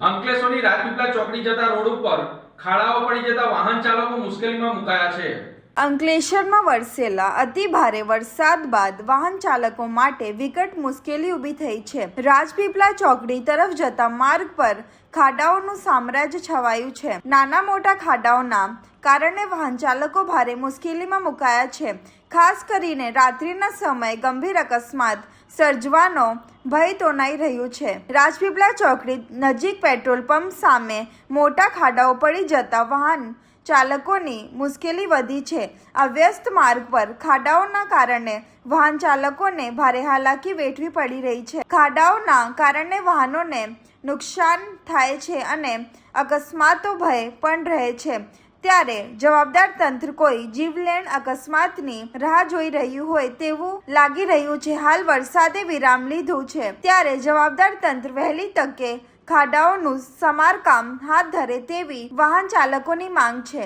અંકલેશ્વરની રાજપીપળા ચોકડી જતા રોડ ઉપર ખાડાઓ પડી જતા વાહન ચાલકો મુશ્કેલીમાં મુકાયા છે। અંકલેશ્વરમાં વરસેલા અતિ ભારે વરસાદ બાદ વાહન ચાલકો માટે વિકટ મુશ્કેલી ઊભી થઈ છે। રાજપીપળા ચોકડી તરફ જતા માર્ગ પર ખાડાઓનું સામ્રાજ્ય છવાયું છે। નાના મોટા ખાડાઓના કારણે વાહન ચાલકો ભારે મુશ્કેલીમાં મુકાયા છે। ખાસ કરીને રાત્રિના સમયે ગંભીર અકસ્માત સર્જવાનો ભય તોનાઈ રહ્યું છે। રાજપીપળા ચોકડી નજીક પેટ્રોલ પંપ સામે મોટા ખાડાઓ પડી જતા વાહન ચાલકોની મુશ્કેલી વધી છે। આ વ્યસ્ત માર્ગ પર ખાડાઓના કારણે વાહન ચાલકોને ભારે હાલાકી વેઠવી પડી રહી છે। ખાડાઓના કારણે વાહનોને નુકસાન થાય છે અને અકસ્માતો ભય પણ રહે છે। ત્યારે જવાબદાર તંત્ર કોઈ જીવલેણ અકસ્માતની રાહ જોઈ રહ્યું હોય તેવું લાગી રહ્યું છે। હાલ વરસાદે વિરામ લીધું છે ત્યારે જવાબદાર તંત્ર વહેલી તકે ખાડાઓનું સમારકામ હાથ ધરે તેવી વાહન ચાલકોની માંગ છે।